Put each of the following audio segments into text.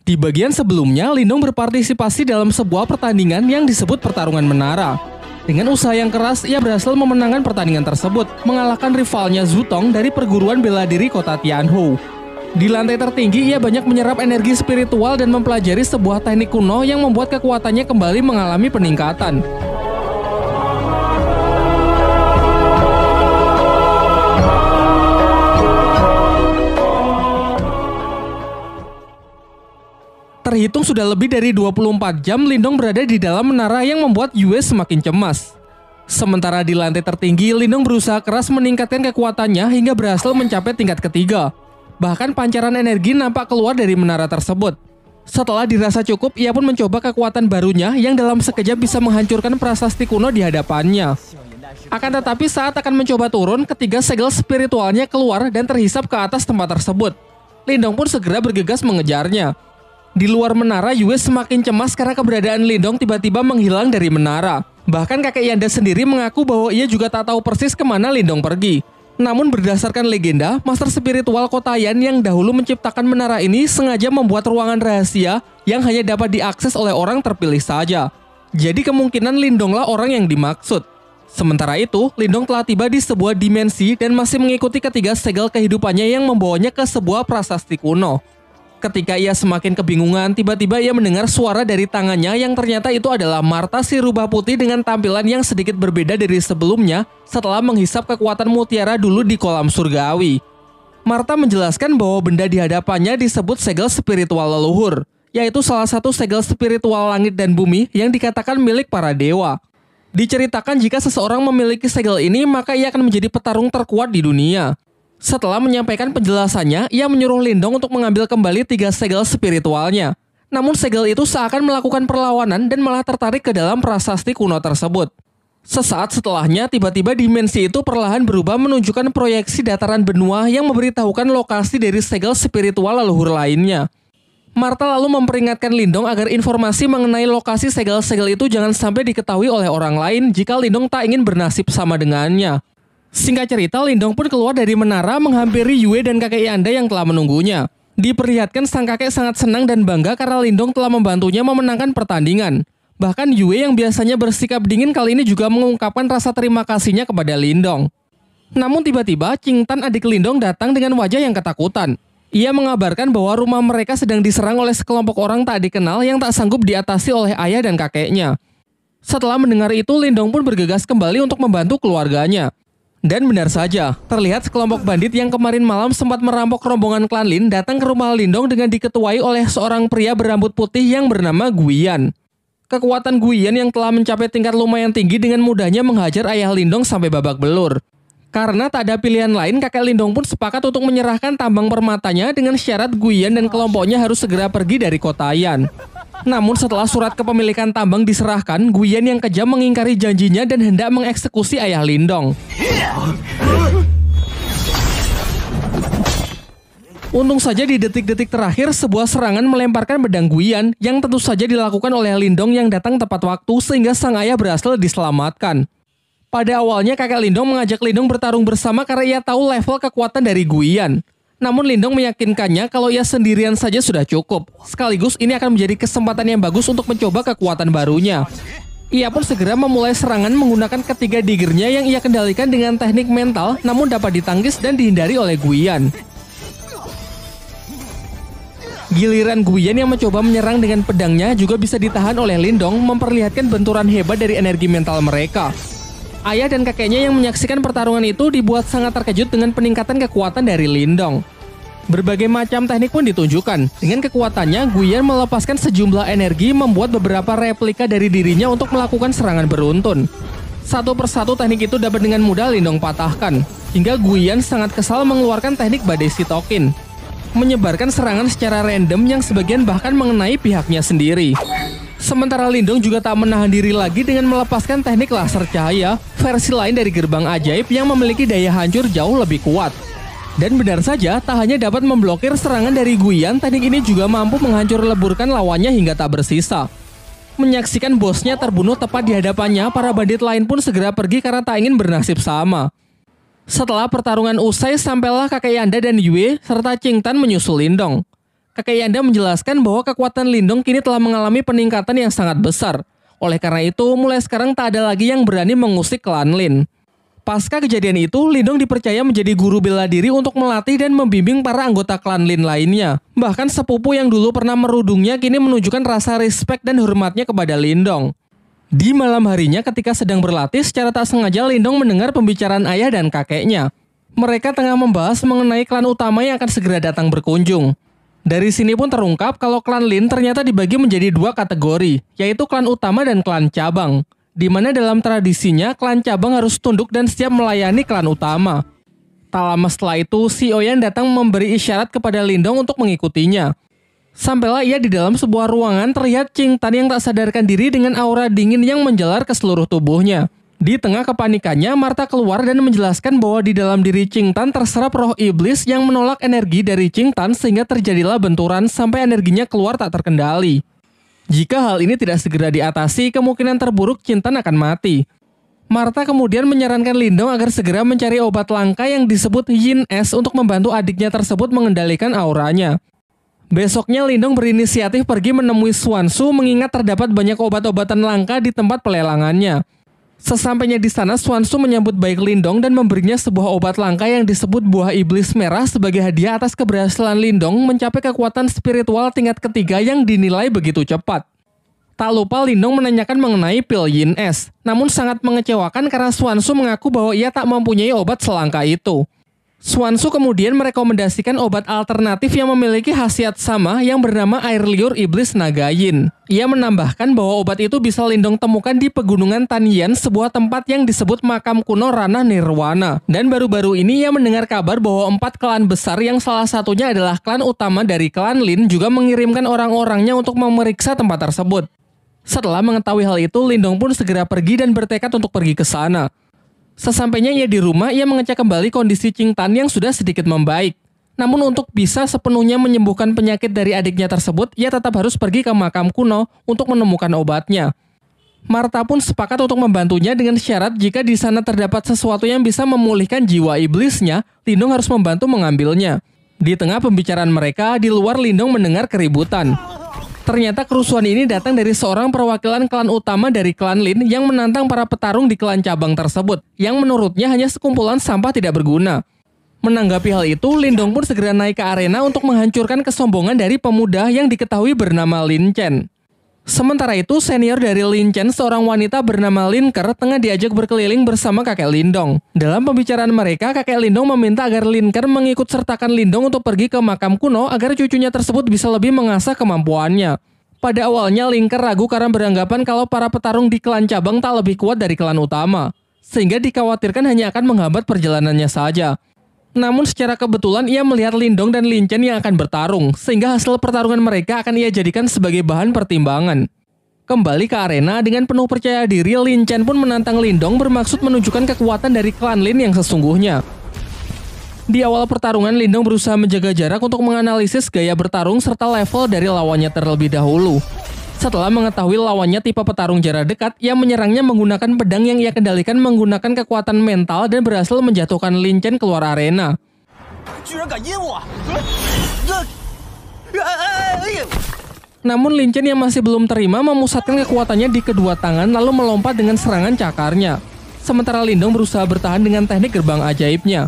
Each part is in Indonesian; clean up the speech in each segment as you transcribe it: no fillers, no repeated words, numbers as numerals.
Di bagian sebelumnya, Lindong berpartisipasi dalam sebuah pertandingan yang disebut pertarungan menara. Dengan usaha yang keras, ia berhasil memenangkan pertandingan tersebut, mengalahkan rivalnya Zutong dari perguruan bela diri kota Tianhou. Di lantai tertinggi, ia banyak menyerap energi spiritual dan mempelajari sebuah teknik kuno yang membuat kekuatannya kembali mengalami peningkatan. Terhitung sudah lebih dari 24 jam Lindong berada di dalam menara yang membuat Yue semakin cemas. Sementara di lantai tertinggi, Lindong berusaha keras meningkatkan kekuatannya hingga berhasil mencapai tingkat ketiga. Bahkan pancaran energi nampak keluar dari menara tersebut. Setelah dirasa cukup, ia pun mencoba kekuatan barunya yang dalam sekejap bisa menghancurkan prasasti kuno di hadapannya. Akan tetapi saat akan mencoba turun, ketiga segel spiritualnya keluar dan terhisap ke atas tempat tersebut. Lindong pun segera bergegas mengejarnya. Di luar menara, Yue semakin cemas karena keberadaan Lindong tiba-tiba menghilang dari menara. Bahkan kakek Yanda sendiri mengaku bahwa ia juga tak tahu persis kemana Lindong pergi. Namun berdasarkan legenda, master spiritual Kotayan yang dahulu menciptakan menara ini sengaja membuat ruangan rahasia yang hanya dapat diakses oleh orang terpilih saja. Jadi kemungkinan Lindonglah orang yang dimaksud. Sementara itu, Lindong telah tiba di sebuah dimensi dan masih mengikuti ketiga segel kehidupannya yang membawanya ke sebuah prasasti kuno. Ketika ia semakin kebingungan, tiba-tiba ia mendengar suara dari tangannya yang ternyata itu adalah Marta si rubah putih dengan tampilan yang sedikit berbeda dari sebelumnya setelah menghisap kekuatan mutiara dulu di kolam surgawi. Marta menjelaskan bahwa benda di hadapannya disebut segel spiritual leluhur, yaitu salah satu segel spiritual langit dan bumi yang dikatakan milik para dewa. Diceritakan jika seseorang memiliki segel ini, maka ia akan menjadi petarung terkuat di dunia. Setelah menyampaikan penjelasannya, ia menyuruh Lindong untuk mengambil kembali tiga segel spiritualnya. Namun segel itu seakan melakukan perlawanan dan malah tertarik ke dalam prasasti kuno tersebut. Sesaat setelahnya, tiba-tiba dimensi itu perlahan berubah menunjukkan proyeksi dataran benua yang memberitahukan lokasi dari segel spiritual leluhur lainnya. Marta lalu memperingatkan Lindong agar informasi mengenai lokasi segel-segel itu jangan sampai diketahui oleh orang lain jika Lindong tak ingin bernasib sama dengannya. Singkat cerita, Lindong pun keluar dari menara menghampiri Yue dan kakek Yanda yang telah menunggunya. Diperlihatkan sang kakek sangat senang dan bangga karena Lindong telah membantunya memenangkan pertandingan. Bahkan Yue yang biasanya bersikap dingin kali ini juga mengungkapkan rasa terima kasihnya kepada Lindong. Namun tiba-tiba, Qingtan adik Lindong datang dengan wajah yang ketakutan. Ia mengabarkan bahwa rumah mereka sedang diserang oleh sekelompok orang tak dikenal yang tak sanggup diatasi oleh ayah dan kakeknya. Setelah mendengar itu, Lindong pun bergegas kembali untuk membantu keluarganya. Dan benar saja, terlihat sekelompok bandit yang kemarin malam sempat merampok rombongan klan Lin datang ke rumah Lindong dengan diketuai oleh seorang pria berambut putih yang bernama Guiyan. Kekuatan Guiyan yang telah mencapai tingkat lumayan tinggi dengan mudahnya menghajar ayah Lindong sampai babak belur. Karena tak ada pilihan lain, kakek Lindong pun sepakat untuk menyerahkan tambang permatanya dengan syarat Guiyan dan kelompoknya harus segera pergi dari Kotayan. Namun setelah surat kepemilikan tambang diserahkan, Guiyan yang kejam mengingkari janjinya dan hendak mengeksekusi ayah Lindong. Untung saja di detik-detik terakhir sebuah serangan melemparkan pedang Guiyan yang tentu saja dilakukan oleh Lindong yang datang tepat waktu sehingga sang ayah berhasil diselamatkan. Pada awalnya kakek Lindong mengajak Lindong bertarung bersama karena ia tahu level kekuatan dari Guiyan. Namun Lindong meyakinkannya kalau ia sendirian saja sudah cukup. Sekaligus ini akan menjadi kesempatan yang bagus untuk mencoba kekuatan barunya. Ia pun segera memulai serangan menggunakan ketiga diggernya yang ia kendalikan dengan teknik mental namun dapat ditangkis dan dihindari oleh Guiyan. Giliran Guiyan yang mencoba menyerang dengan pedangnya juga bisa ditahan oleh Lindong, memperlihatkan benturan hebat dari energi mental mereka. Ayah dan kakeknya yang menyaksikan pertarungan itu dibuat sangat terkejut dengan peningkatan kekuatan dari Lindong. Berbagai macam teknik pun ditunjukkan. Dengan kekuatannya, Guiyan melepaskan sejumlah energi membuat beberapa replika dari dirinya untuk melakukan serangan beruntun. Satu persatu teknik itu dapat dengan mudah Lindong patahkan. Hingga Guiyan sangat kesal mengeluarkan teknik badai sitokin, menyebarkan serangan secara random yang sebagian bahkan mengenai pihaknya sendiri. Sementara Lindong juga tak menahan diri lagi dengan melepaskan teknik laser cahaya, versi lain dari gerbang ajaib yang memiliki daya hancur jauh lebih kuat. Dan benar saja, tak hanya dapat memblokir serangan dari Guiyan, teknik ini juga mampu menghancur leburkan lawannya hingga tak bersisa. Menyaksikan bosnya terbunuh tepat di hadapannya, para bandit lain pun segera pergi karena tak ingin bernasib sama. Setelah pertarungan usai, sampailah kakek Yanda dan Yue serta Qingtan menyusul Lindong. kakek Yanda menjelaskan bahwa kekuatan Lindong kini telah mengalami peningkatan yang sangat besar. Oleh karena itu, mulai sekarang tak ada lagi yang berani mengusik klan Lin. Pasca kejadian itu, Lindong dipercaya menjadi guru bela diri untuk melatih dan membimbing para anggota klan Lin lainnya. Bahkan sepupu yang dulu pernah merudungnya kini menunjukkan rasa respek dan hormatnya kepada Lindong. Di malam harinya ketika sedang berlatih, secara tak sengaja Lindong mendengar pembicaraan ayah dan kakeknya. Mereka tengah membahas mengenai klan utama yang akan segera datang berkunjung. Dari sini pun terungkap kalau klan Lin ternyata dibagi menjadi dua kategori, yaitu klan utama dan klan cabang. Di mana dalam tradisinya klan cabang harus tunduk dan siap melayani klan utama. Tak lama setelah itu, si Oyan datang memberi isyarat kepada Lindong untuk mengikutinya. Sampailah ia di dalam sebuah ruangan, terlihat Ching Tan yang tak sadarkan diri dengan aura dingin yang menjalar ke seluruh tubuhnya. Di tengah kepanikannya, Martha keluar dan menjelaskan bahwa di dalam diri Ching Tan terserap roh iblis yang menolak energi dari Ching Tan sehingga terjadilah benturan sampai energinya keluar tak terkendali. Jika hal ini tidak segera diatasi, kemungkinan terburuk Ching Tan akan mati. Martha kemudian menyarankan Lindong agar segera mencari obat langka yang disebut Yin Es untuk membantu adiknya tersebut mengendalikan auranya. Besoknya Lindong berinisiatif pergi menemui Swanshu mengingat terdapat banyak obat-obatan langka di tempat pelelangannya. Sesampainya di sana, Swanshu menyambut baik Lindong dan memberinya sebuah obat langka yang disebut buah iblis merah sebagai hadiah atas keberhasilan Lindong mencapai kekuatan spiritual tingkat ketiga yang dinilai begitu cepat. Tak lupa Lindong menanyakan mengenai pil Yin Es, namun sangat mengecewakan karena Swanshu mengaku bahwa ia tak mempunyai obat selangka itu. Swanshu kemudian merekomendasikan obat alternatif yang memiliki khasiat sama yang bernama air liur iblis naga Yin. Ia menambahkan bahwa obat itu bisa Lindong temukan di pegunungan Tanyan, sebuah tempat yang disebut makam kuno Ranah Nirwana. Dan baru-baru ini ia mendengar kabar bahwa 4 klan besar yang salah satunya adalah klan utama dari klan Lin juga mengirimkan orang-orangnya untuk memeriksa tempat tersebut. Setelah mengetahui hal itu, Lindong pun segera pergi dan bertekad untuk pergi ke sana. Sesampainya ia di rumah, ia mengecek kembali kondisi Ching Tan yang sudah sedikit membaik. Namun untuk bisa sepenuhnya menyembuhkan penyakit dari adiknya tersebut, ia tetap harus pergi ke makam kuno untuk menemukan obatnya. Martha pun sepakat untuk membantunya dengan syarat jika di sana terdapat sesuatu yang bisa memulihkan jiwa iblisnya, Lindong harus membantu mengambilnya. Di tengah pembicaraan mereka, di luar Lindong mendengar keributan. Ternyata kerusuhan ini datang dari seorang perwakilan klan utama dari klan Lin yang menantang para petarung di klan cabang tersebut, yang menurutnya hanya sekumpulan sampah tidak berguna. Menanggapi hal itu, Lindong pun segera naik ke arena untuk menghancurkan kesombongan dari pemuda yang diketahui bernama Lin Chen. Sementara itu, senior dari Lin Chen, seorang wanita bernama Lin Ker, tengah diajak berkeliling bersama kakek Lindong. Dalam pembicaraan mereka, kakek Lindong meminta agar Lin Ker mengikut sertakan Lindong untuk pergi ke makam kuno agar cucunya tersebut bisa lebih mengasah kemampuannya. Pada awalnya, Lin Ker ragu karena beranggapan kalau para petarung di klan cabang tak lebih kuat dari klan utama, sehingga dikhawatirkan hanya akan menghambat perjalanannya saja. Namun secara kebetulan ia melihat Lindong dan Lin Chen yang akan bertarung, sehingga hasil pertarungan mereka akan ia jadikan sebagai bahan pertimbangan. Kembali ke arena, dengan penuh percaya diri, Lin Chen pun menantang Lindong bermaksud menunjukkan kekuatan dari klan Lin yang sesungguhnya. Di awal pertarungan, Lindong berusaha menjaga jarak untuk menganalisis gaya bertarung serta level dari lawannya terlebih dahulu. Setelah mengetahui lawannya tipe petarung jarak dekat, ia menyerangnya menggunakan pedang yang ia kendalikan menggunakan kekuatan mental dan berhasil menjatuhkan Lin Chen keluar arena. Namun Lin Chen yang masih belum terima memusatkan kekuatannya di kedua tangan lalu melompat dengan serangan cakarnya. Sementara Lindong berusaha bertahan dengan teknik gerbang ajaibnya.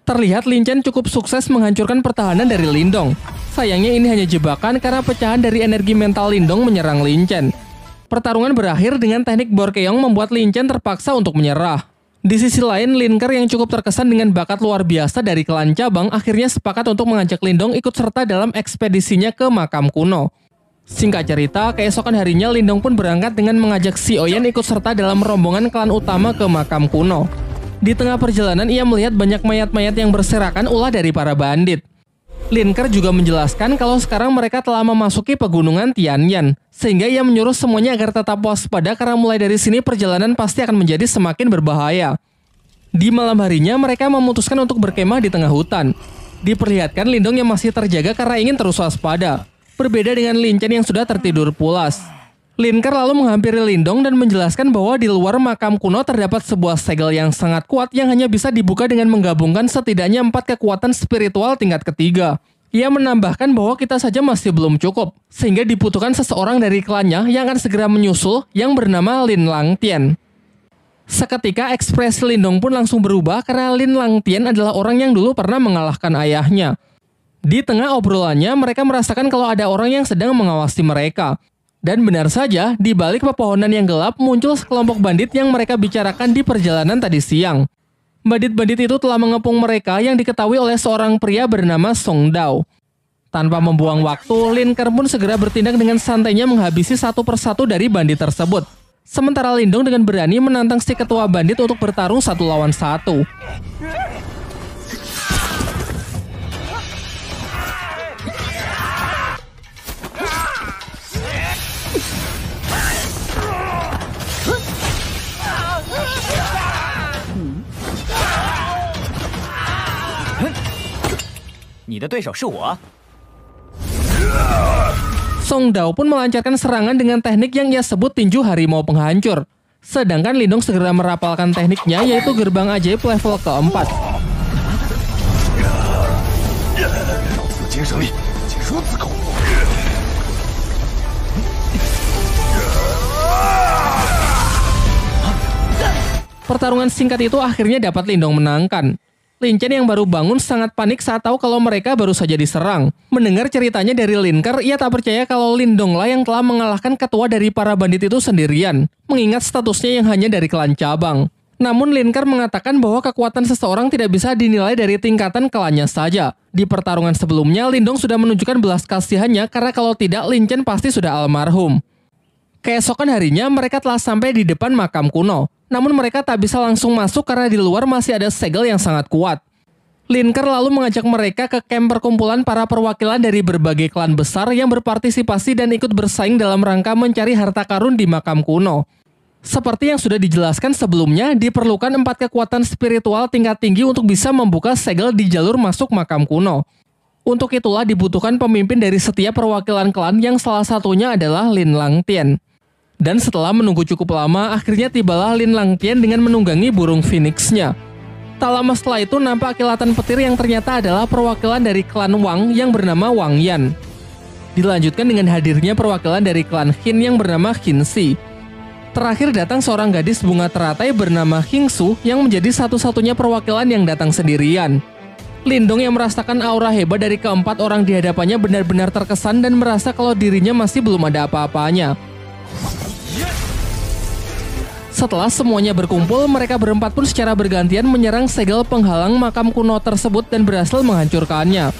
Terlihat Lin Chen cukup sukses menghancurkan pertahanan dari Lindong. Sayangnya ini hanya jebakan karena pecahan dari energi mental Lindong menyerang Lin Chen. Pertarungan berakhir dengan teknik Borkeong membuat Lin Chen terpaksa untuk menyerah. Di sisi lain, Lin Ker yang cukup terkesan dengan bakat luar biasa dari klan cabang akhirnya sepakat untuk mengajak Lindong ikut serta dalam ekspedisinya ke makam kuno. Singkat cerita, keesokan harinya Lindong pun berangkat dengan mengajak si Oyan ikut serta dalam rombongan klan utama ke makam kuno. Di tengah perjalanan ia melihat banyak mayat-mayat yang berserakan ulah dari para bandit. Lin Ker juga menjelaskan kalau sekarang mereka telah memasuki pegunungan Tianyan, sehingga ia menyuruh semuanya agar tetap waspada karena mulai dari sini perjalanan pasti akan menjadi semakin berbahaya. Di malam harinya mereka memutuskan untuk berkemah di tengah hutan. Diperlihatkan Lindong yang masih terjaga karena ingin terus waspada, berbeda dengan Lin Chen yang sudah tertidur pulas. Lin Ke lalu menghampiri Lindong dan menjelaskan bahwa di luar makam kuno terdapat sebuah segel yang sangat kuat yang hanya bisa dibuka dengan menggabungkan setidaknya 4 kekuatan spiritual tingkat ketiga. Ia menambahkan bahwa kita saja masih belum cukup, sehingga dibutuhkan seseorang dari klannya yang akan segera menyusul yang bernama Lin Langtian. Seketika ekspresi Lindong pun langsung berubah karena Lin Langtian adalah orang yang dulu pernah mengalahkan ayahnya. Di tengah obrolannya mereka merasakan kalau ada orang yang sedang mengawasi mereka. Dan benar saja, di balik pepohonan yang gelap muncul sekelompok bandit yang mereka bicarakan di perjalanan tadi siang. Bandit-bandit itu telah mengepung mereka yang diketahui oleh seorang pria bernama Song Dao. Tanpa membuang waktu, Lin Ke pun segera bertindak dengan santainya menghabisi satu persatu dari bandit tersebut. Sementara Lindong dengan berani menantang si ketua bandit untuk bertarung 1 lawan 1. Song Dao pun melancarkan serangan dengan teknik yang ia sebut tinju harimau penghancur. Sedangkan Lindong segera merapalkan tekniknya yaitu gerbang ajaib level keempat. Pertarungan singkat itu akhirnya dapat Lindong menangkan. Lin Chen yang baru bangun sangat panik saat tahu kalau mereka baru saja diserang. Mendengar ceritanya dari Lin Ke, ia tak percaya kalau Lindong lah yang telah mengalahkan ketua dari para bandit itu sendirian, mengingat statusnya yang hanya dari klan cabang. Namun Lin Ke mengatakan bahwa kekuatan seseorang tidak bisa dinilai dari tingkatan klannya saja. Di pertarungan sebelumnya, Lindong sudah menunjukkan belas kasihannya karena kalau tidak Lin Chen pasti sudah almarhum. Keesokan harinya mereka telah sampai di depan makam kuno. Namun mereka tak bisa langsung masuk karena di luar masih ada segel yang sangat kuat. Lin Ke lalu mengajak mereka ke kamp perkumpulan para perwakilan dari berbagai klan besar yang berpartisipasi dan ikut bersaing dalam rangka mencari harta karun di makam kuno. Seperti yang sudah dijelaskan sebelumnya, diperlukan 4 kekuatan spiritual tingkat tinggi untuk bisa membuka segel di jalur masuk makam kuno. Untuk itulah dibutuhkan pemimpin dari setiap perwakilan klan yang salah satunya adalah Lin Langtian. Dan setelah menunggu cukup lama, akhirnya tibalah Lin Langtian dengan menunggangi burung phoenix-nya. Tak lama setelah itu nampak kilatan petir yang ternyata adalah perwakilan dari klan Wang yang bernama Wang Yan. Dilanjutkan dengan hadirnya perwakilan dari klan Qin yang bernama Qin Shi. Terakhir datang seorang gadis bunga teratai bernama Qing Su yang menjadi satu-satunya perwakilan yang datang sendirian. Lindong yang merasakan aura hebat dari keempat orang di hadapannya benar-benar terkesan dan merasa kalau dirinya masih belum ada apa-apanya. Setelah semuanya berkumpul, mereka berempat pun secara bergantian menyerang segel penghalang makam kuno tersebut dan berhasil menghancurkannya.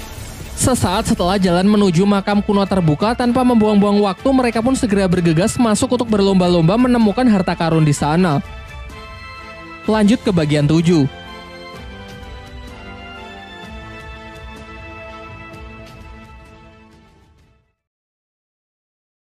Sesaat setelah jalan menuju makam kuno terbuka, tanpa membuang-buang waktu, mereka pun segera bergegas masuk untuk berlomba-lomba menemukan harta karun di sana. Lanjut ke bagian 7.